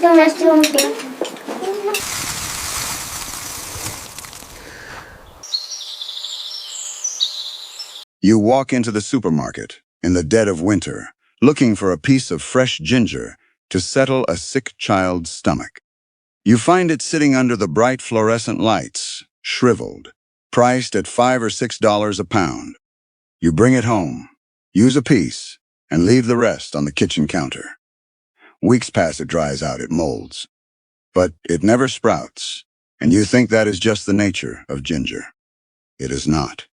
You walk into the supermarket in the dead of winter, looking for a piece of fresh ginger to settle a sick child's stomach. You find it sitting under the bright fluorescent lights, shriveled, priced at $5 or $6 a pound. You bring it home, use a piece, and leave the rest on the kitchen counter. Weeks pass, it dries out, it molds. But it never sprouts, and you think that is just the nature of ginger. It is not.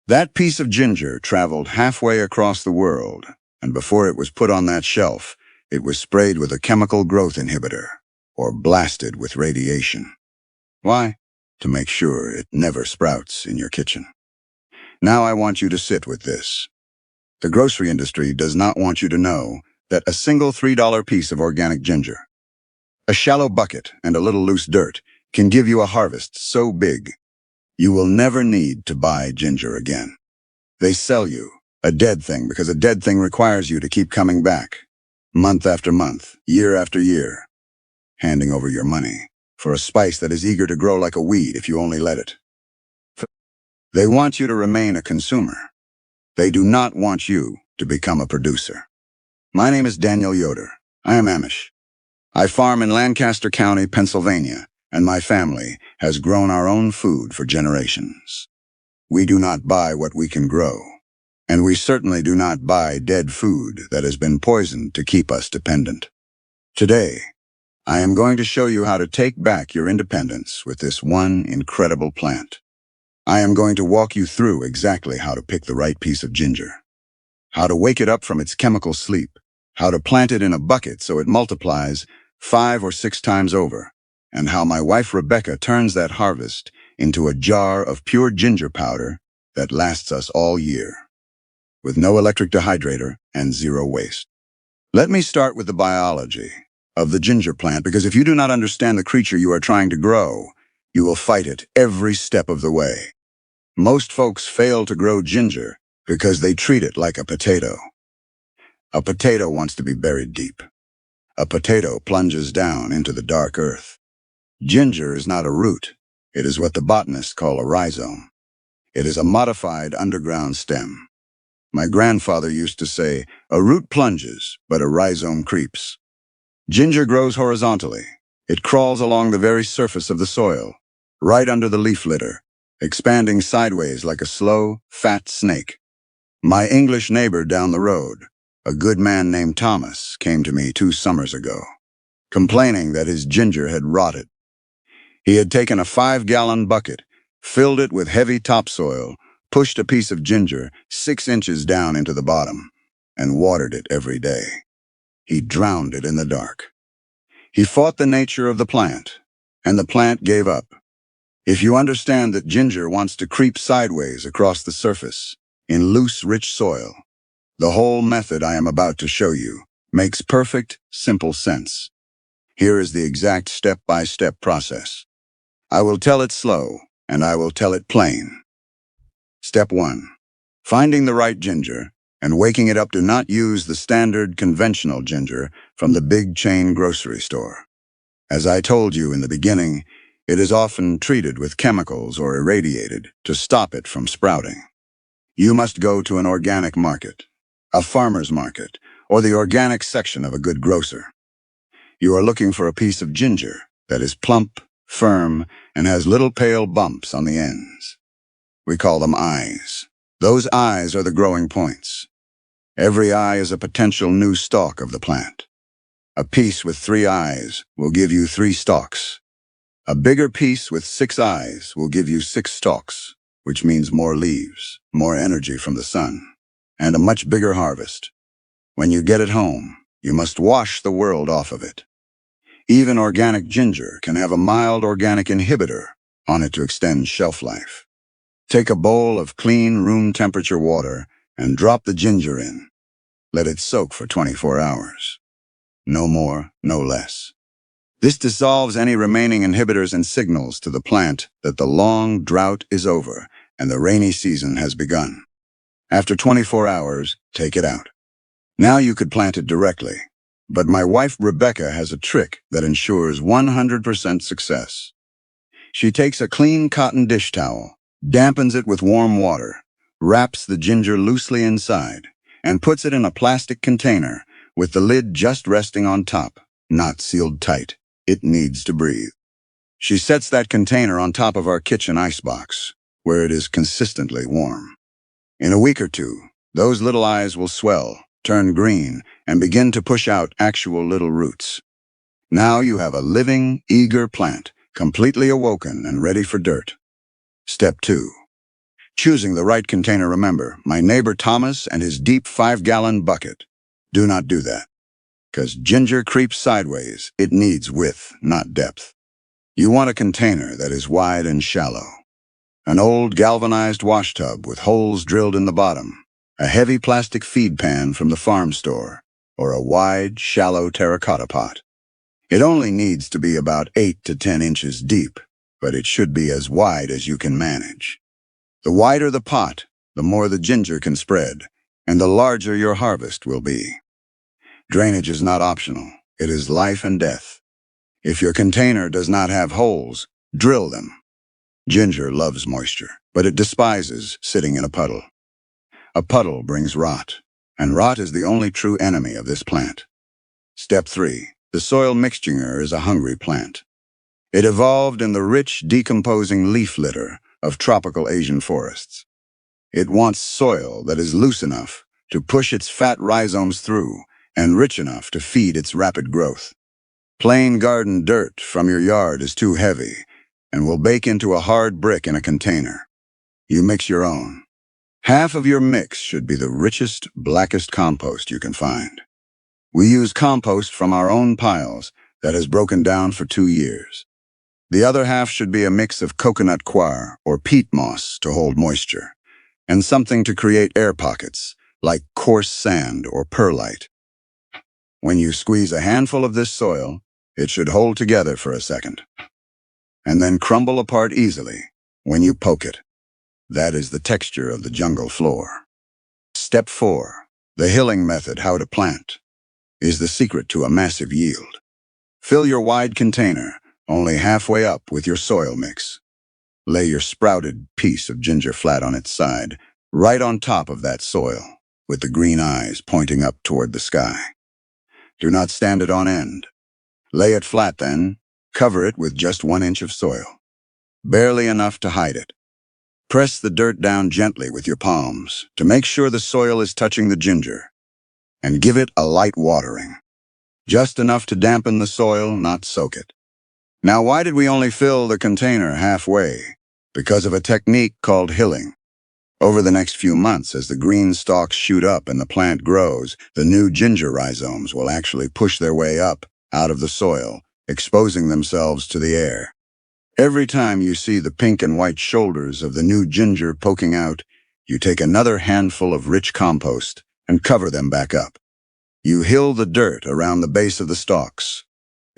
That piece of ginger traveled halfway across the world, and before it was put on that shelf, it was sprayed with a chemical growth inhibitor, or blasted with radiation. Why? To make sure it never sprouts in your kitchen. Now I want you to sit with this. The grocery industry does not want you to know that a single $3 piece of organic ginger, a shallow bucket and a little loose dirt, can give you a harvest so big you will never need to buy ginger again. They sell you a dead thing because a dead thing requires you to keep coming back, month after month, year after year, handing over your money for a spice that is eager to grow like a weed if you only let it. They want you to remain a consumer. They do not want you to become a producer. My name is Daniel Yoder. I am Amish. I farm in Lancaster County, Pennsylvania, and my family has grown our own food for generations. We do not buy what we can grow, and we certainly do not buy dead food that has been poisoned to keep us dependent. Today, I am going to show you how to take back your independence with this one incredible plant. I am going to walk you through exactly how to pick the right piece of ginger, how to wake it up from its chemical sleep, how to plant it in a bucket so it multiplies 5 or 6 times over, and how my wife Rebecca turns that harvest into a jar of pure ginger powder that lasts us all year, with no electric dehydrator and 0 waste. Let me start with the biology of the ginger plant, because if you do not understand the creature you are trying to grow, you will fight it every step of the way. Most folks fail to grow ginger because they treat it like a potato. A potato wants to be buried deep. A potato plunges down into the dark earth. Ginger is not a root. It is what the botanists call a rhizome. It is a modified underground stem. My grandfather used to say, a root plunges, but a rhizome creeps. Ginger grows horizontally. It crawls along the very surface of the soil, right under the leaf litter, expanding sideways like a slow, fat snake. My English neighbor down the road, a good man named Thomas, came to me 2 summers ago, complaining that his ginger had rotted. He had taken a 5-gallon bucket, filled it with heavy topsoil, pushed a piece of ginger 6 inches down into the bottom, and watered it every day. He drowned it in the dark. He fought the nature of the plant, and the plant gave up. If you understand that ginger wants to creep sideways across the surface, in loose, rich soil, the whole method I am about to show you makes perfect, simple sense. Here is the exact step-by-step process. I will tell it slow, and I will tell it plain. Step 1. Finding the right ginger and waking it up. Do not use the standard conventional ginger from the big chain grocery store. As I told you in the beginning, it is often treated with chemicals or irradiated to stop it from sprouting. You must go to an organic market, a farmer's market, or the organic section of a good grocer. You are looking for a piece of ginger that is plump, firm, and has little pale bumps on the ends. We call them eyes. Those eyes are the growing points. Every eye is a potential new stalk of the plant. A piece with 3 eyes will give you 3 stalks. A bigger piece with 6 eyes will give you 6 stalks, which means more leaves, more energy from the sun, and a much bigger harvest. When you get it home, you must wash the world off of it. Even organic ginger can have a mild organic inhibitor on it to extend shelf life. Take a bowl of clean room temperature water and drop the ginger in. Let it soak for 24 hours. No more, no less. This dissolves any remaining inhibitors and signals to the plant that the long drought is over and the rainy season has begun. After 24 hours, take it out. Now you could plant it directly. But my wife Rebecca has a trick that ensures 100% success. She takes a clean cotton dish towel, dampens it with warm water, wraps the ginger loosely inside, and puts it in a plastic container with the lid just resting on top, not sealed tight. It needs to breathe. She sets that container on top of our kitchen icebox, where it is consistently warm. In a week or two, those little eyes will swell, turn green, and begin to push out actual little roots. Now you have a living, eager plant, completely awoken and ready for dirt. Step 2. Choosing the right container. Remember, my neighbor Thomas and his deep 5-gallon bucket. Do not do that, because ginger creeps sideways. It needs width, not depth. You want a container that is wide and shallow. An old galvanized washtub with holes drilled in the bottom, a heavy plastic feed pan from the farm store, or a wide, shallow terracotta pot. It only needs to be about 8 to 10 inches deep, but it should be as wide as you can manage. The wider the pot, the more the ginger can spread, and the larger your harvest will be. Drainage is not optional. It is life and death. If your container does not have holes, drill them. Ginger loves moisture, but it despises sitting in a puddle. A puddle brings rot, and rot is the only true enemy of this plant. Step 3. The soil mixture is a hungry plant. It evolved in the rich, decomposing leaf litter of tropical Asian forests. It wants soil that is loose enough to push its fat rhizomes through and rich enough to feed its rapid growth. Plain garden dirt from your yard is too heavy and will bake into a hard brick in a container. You mix your own. Half of your mix should be the richest, blackest compost you can find. We use compost from our own piles that has broken down for 2 years. The other half should be a mix of coconut coir or peat moss to hold moisture, and something to create air pockets, like coarse sand or perlite. When you squeeze a handful of this soil, it should hold together for a second, and then crumble apart easily when you poke it. That is the texture of the jungle floor. Step 4. The hilling method, how to plant, is the secret to a massive yield. Fill your wide container only halfway up with your soil mix. Lay your sprouted piece of ginger flat on its side, right on top of that soil, with the green eyes pointing up toward the sky. Do not stand it on end. Lay it flat then. Cover it with just 1 inch of soil, barely enough to hide it. Press the dirt down gently with your palms to make sure the soil is touching the ginger, and give it a light watering. Just enough to dampen the soil, not soak it. Now, why did we only fill the container halfway? Because of a technique called hilling. Over the next few months, as the green stalks shoot up and the plant grows, the new ginger rhizomes will actually push their way up out of the soil, exposing themselves to the air. Every time you see the pink and white shoulders of the new ginger poking out, you take another handful of rich compost and cover them back up. You hill the dirt around the base of the stalks,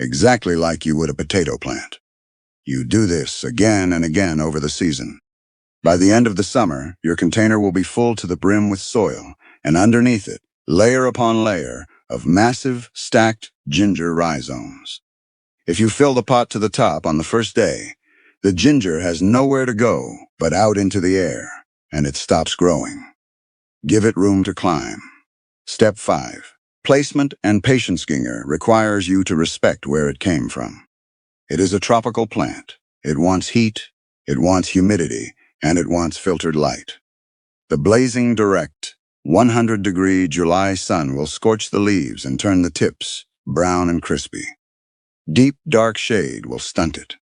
exactly like you would a potato plant. You do this again and again over the season. By the end of the summer, your container will be full to the brim with soil, and underneath it, layer upon layer of massive, stacked ginger rhizomes. If you fill the pot to the top on the first day, the ginger has nowhere to go but out into the air, and it stops growing. Give it room to climb. Step 5. Placement and patience. Ginger requires you to respect where it came from. It is a tropical plant. It wants heat, it wants humidity, and it wants filtered light. The blazing direct, 100-degree July sun will scorch the leaves and turn the tips brown and crispy. Deep, dark shade will stunt it.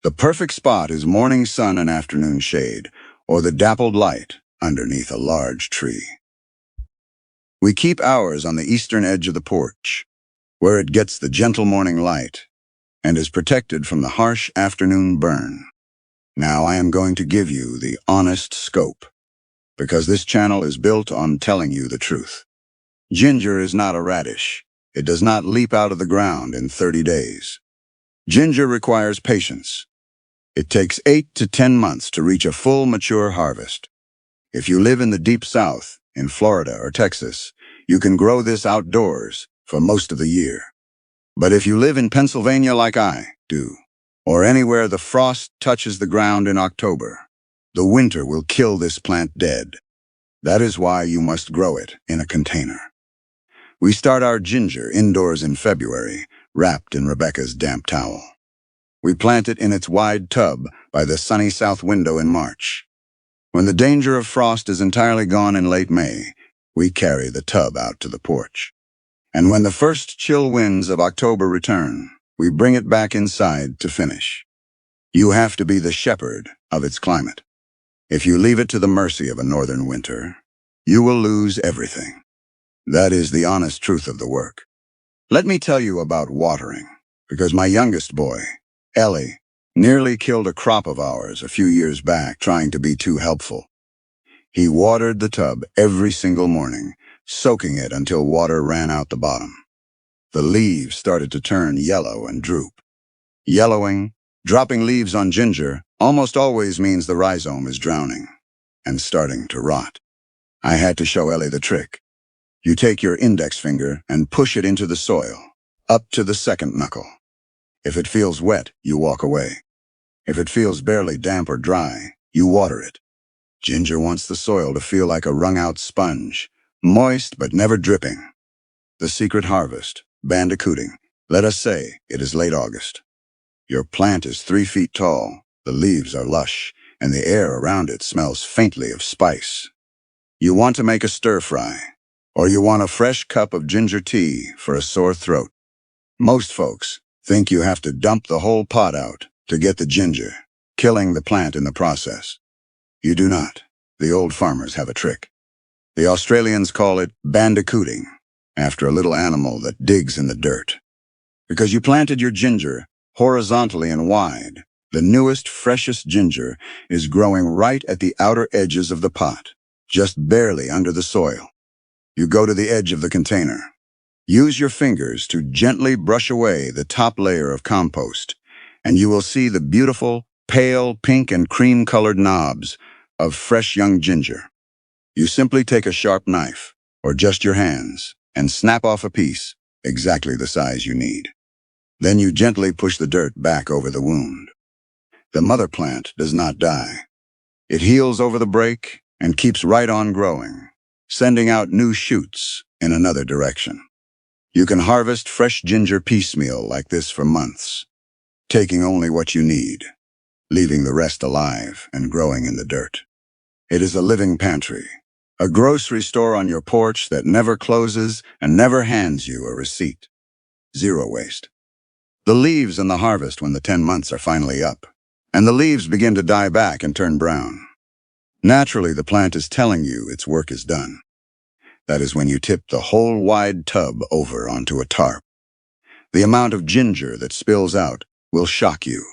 The perfect spot is morning sun and afternoon shade, or the dappled light underneath a large tree. We keep ours on the eastern edge of the porch, where it gets the gentle morning light and is protected from the harsh afternoon burn. Now I am going to give you the honest scope, because this channel is built on telling you the truth. Ginger is not a radish. It does not leap out of the ground in 30 days. Ginger requires patience. It takes 8 to 10 months to reach a full mature harvest. If you live in the deep south, in Florida or Texas, you can grow this outdoors for most of the year. But if you live in Pennsylvania like I do, or anywhere the frost touches the ground in October, the winter will kill this plant dead. That is why you must grow it in a container. We start our ginger indoors in February, wrapped in Rebecca's damp towel. We plant it in its wide tub by the sunny south window in March. When the danger of frost is entirely gone in late May, we carry the tub out to the porch. And when the first chill winds of October return, we bring it back inside to finish. You have to be the shepherd of its climate. If you leave it to the mercy of a northern winter, you will lose everything. That is the honest truth of the work. Let me tell you about watering, because my youngest boy, Ellie, nearly killed a crop of ours a few years back trying to be too helpful. He watered the tub every single morning, soaking it until water ran out the bottom. The leaves started to turn yellow and droop. Yellowing, dropping leaves on ginger almost always means the rhizome is drowning and starting to rot. I had to show Ellie the trick. You take your index finger and push it into the soil, up to the second knuckle. If it feels wet, you walk away. If it feels barely damp or dry, you water it. Ginger wants the soil to feel like a wrung-out sponge, moist but never dripping. The secret harvest, Bandicooting. Let us say it is late August. Your plant is 3 feet tall, the leaves are lush, and the air around it smells faintly of spice. You want to make a stir-fry, or you want a fresh cup of ginger tea for a sore throat. Most folks think you have to dump the whole pot out to get the ginger, killing the plant in the process. You do not. The old farmers have a trick. The Australians call it bandicooting, after a little animal that digs in the dirt. Because you planted your ginger horizontally and wide, the newest, freshest ginger is growing right at the outer edges of the pot, just barely under the soil. You go to the edge of the container. Use your fingers to gently brush away the top layer of compost, and you will see the beautiful, pale pink and cream-colored knobs of fresh young ginger. You simply take a sharp knife, or just your hands, and snap off a piece, exactly the size you need. Then you gently push the dirt back over the wound. The mother plant does not die. It heals over the break and keeps right on growing, sending out new shoots in another direction. You can harvest fresh ginger piecemeal like this for months, taking only what you need, leaving the rest alive and growing in the dirt. It is a living pantry, a grocery store on your porch that never closes and never hands you a receipt. Zero waste. The leaves in the harvest when the 10 months are finally up, and the leaves begin to die back and turn brown. Naturally, the plant is telling you its work is done. That is when you tip the whole wide tub over onto a tarp. The amount of ginger that spills out will shock you.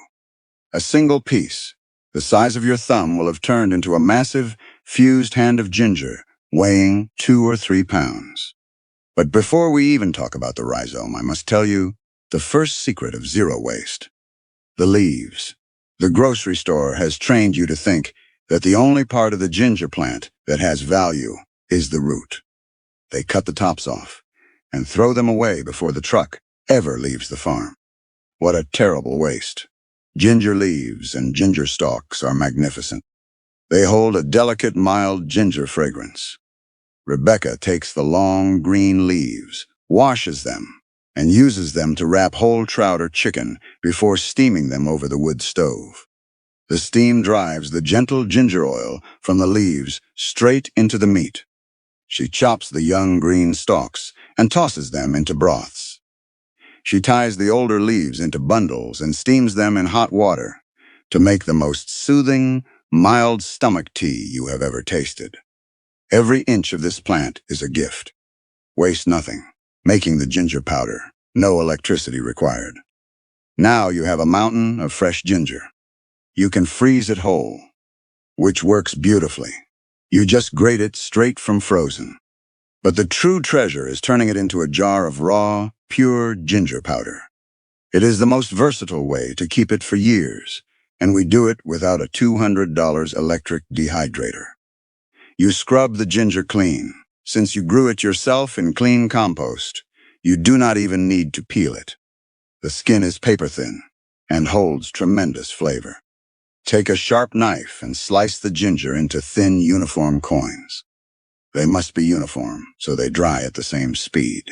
A single piece, the size of your thumb, will have turned into a massive, fused hand of ginger, weighing 2 or 3 pounds. But before we even talk about the rhizome, I must tell you the first secret of zero waste. The leaves. The grocery store has trained you to think that the only part of the ginger plant that has value is the root. They cut the tops off and throw them away before the truck ever leaves the farm. What a terrible waste. Ginger leaves and ginger stalks are magnificent. They hold a delicate, mild ginger fragrance. Rebecca takes the long, green leaves, washes them, and uses them to wrap whole trout or chicken before steaming them over the wood stove. The steam drives the gentle ginger oil from the leaves straight into the meat. She chops the young green stalks and tosses them into broths. She ties the older leaves into bundles and steams them in hot water to make the most soothing, mild stomach tea you have ever tasted. Every inch of this plant is a gift. Waste nothing, making the ginger powder, no electricity required. Now you have a mountain of fresh ginger. You can freeze it whole, which works beautifully. You just grate it straight from frozen. But the true treasure is turning it into a jar of raw, pure ginger powder. It is the most versatile way to keep it for years, and we do it without a $200 electric dehydrator. You scrub the ginger clean. Since you grew it yourself in clean compost, You do not even need to peel it. The skin is paper thin and holds tremendous flavor. Take a sharp knife and slice the ginger into thin, uniform coins. They must be uniform, so they dry at the same speed.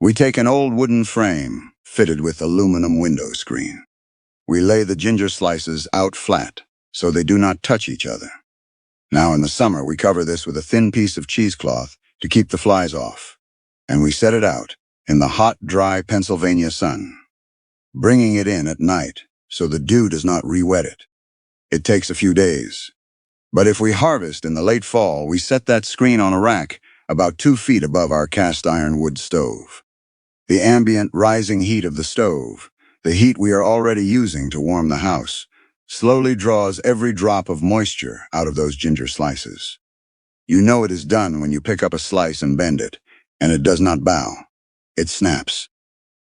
We take an old wooden frame, fitted with aluminum window screen. We lay the ginger slices out flat, so they do not touch each other. Now in the summer, we cover this with a thin piece of cheesecloth to keep the flies off, and we set it out in the hot, dry Pennsylvania sun, bringing it in at night so the dew does not re-wet it. It takes a few days, but if we harvest in the late fall, we set that screen on a rack about 2 feet above our cast iron wood stove. The ambient rising heat of the stove, the heat we are already using to warm the house, slowly draws every drop of moisture out of those ginger slices. You know it is done when you pick up a slice and bend it, and it does not bow. It snaps.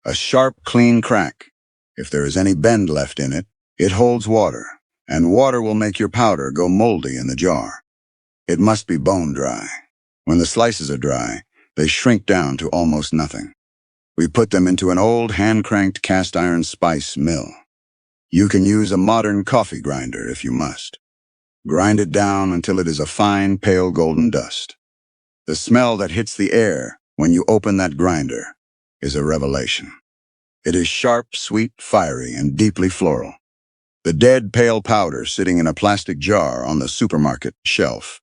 A sharp, clean crack. If there is any bend left in it, it holds water, and water will make your powder go moldy in the jar. It must be bone dry. When the slices are dry, they shrink down to almost nothing. We put them into an old hand-cranked cast iron spice mill. You can use a modern coffee grinder if you must. Grind it down until it is a fine, pale golden dust. The smell that hits the air when you open that grinder is a revelation. It is sharp, sweet, fiery, and deeply floral. The dead, pale powder sitting in a plastic jar on the supermarket shelf,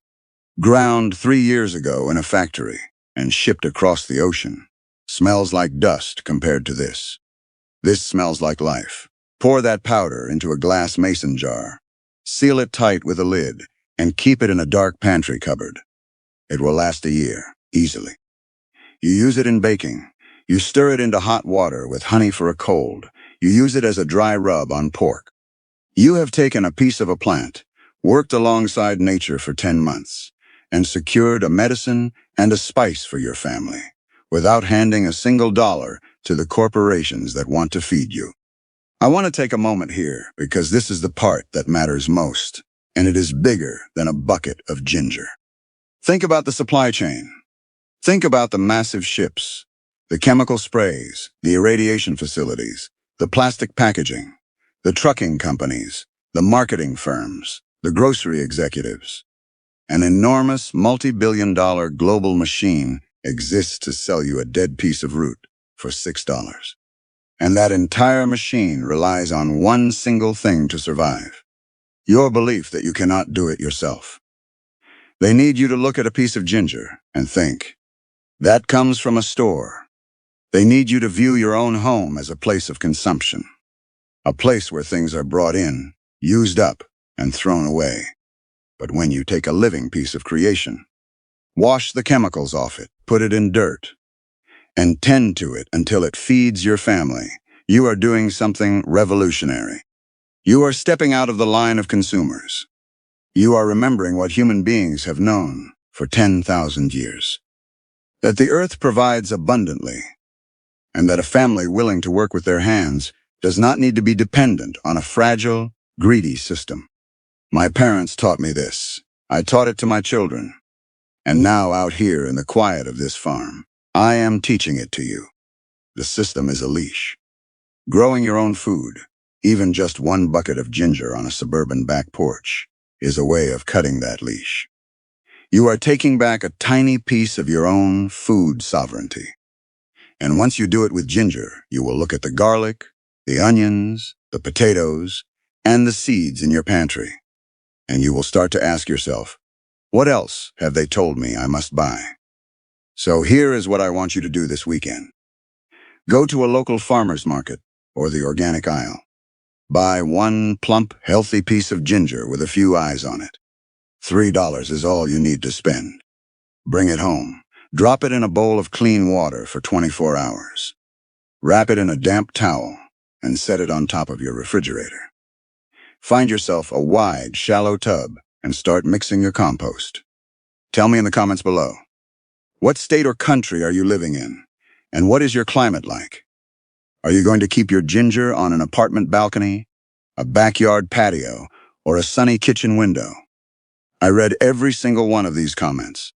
ground 3 years ago in a factory and shipped across the ocean, smells like dust compared to this. This smells like life. Pour that powder into a glass mason jar, seal it tight with a lid, and keep it in a dark pantry cupboard. It will last a year, easily. You use it in baking. You stir it into hot water with honey for a cold. You use it as a dry rub on pork. You have taken a piece of a plant, worked alongside nature for 10 months, and secured a medicine and a spice for your family, without handing a single dollar to the corporations that want to feed you. I want to take a moment here because this is the part that matters most, and it is bigger than a bucket of ginger. Think about the supply chain. Think about the massive ships, the chemical sprays, the irradiation facilities, the plastic packaging, the trucking companies, the marketing firms, the grocery executives. An enormous multi-billion-dollar global machine exists to sell you a dead piece of root for $6. And that entire machine relies on one single thing to survive: your belief that you cannot do it yourself. They need you to look at a piece of ginger and think, that comes from a store. They need you to view your own home as a place of consumption, a place where things are brought in, used up, and thrown away. But when you take a living piece of creation, wash the chemicals off it, put it in dirt, and tend to it until it feeds your family, you are doing something revolutionary. You are stepping out of the line of consumers. You are remembering what human beings have known for 10,000 years. That the earth provides abundantly, and that a family willing to work with their hands does not need to be dependent on a fragile, greedy system. My parents taught me this. I taught it to my children. And now out here in the quiet of this farm, I am teaching it to you. The system is a leash. Growing your own food, even just one bucket of ginger on a suburban back porch, is a way of cutting that leash. You are taking back a tiny piece of your own food sovereignty. And once you do it with ginger, you will look at the garlic, the onions, the potatoes, and the seeds in your pantry. And you will start to ask yourself, what else have they told me I must buy? So here is what I want you to do this weekend. Go to a local farmer's market or the organic aisle. Buy one plump, healthy piece of ginger with a few eyes on it. $3 is all you need to spend. Bring it home. Drop it in a bowl of clean water for 24 hours. Wrap it in a damp towel and set it on top of your refrigerator. Find yourself a wide, shallow tub and start mixing your compost. Tell me in the comments below, what state or country are you living in? And what is your climate like? Are you going to keep your ginger on an apartment balcony, a backyard patio, or a sunny kitchen window? I read every single one of these comments.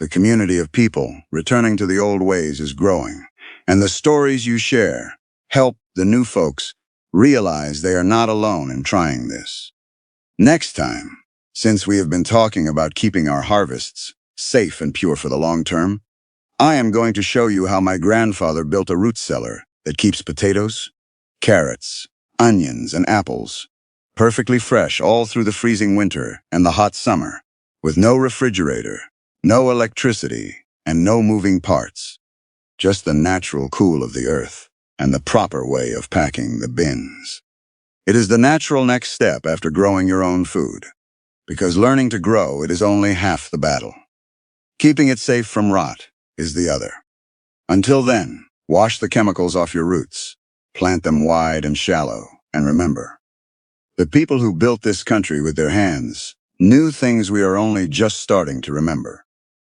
The community of people returning to the old ways is growing, and the stories you share help the new folks realize they are not alone in trying this. Next time, since we have been talking about keeping our harvests safe and pure for the long term, I am going to show you how my grandfather built a root cellar that keeps potatoes, carrots, onions, and apples perfectly fresh all through the freezing winter and the hot summer, with no refrigerator, no electricity, and no moving parts. Just the natural cool of the earth and the proper way of packing the bins. It is the natural next step after growing your own food, because learning to grow it is only half the battle. Keeping it safe from rot is the other. Until then, wash the chemicals off your roots, plant them wide and shallow, and remember, the people who built this country with their hands knew things we are only just starting to remember.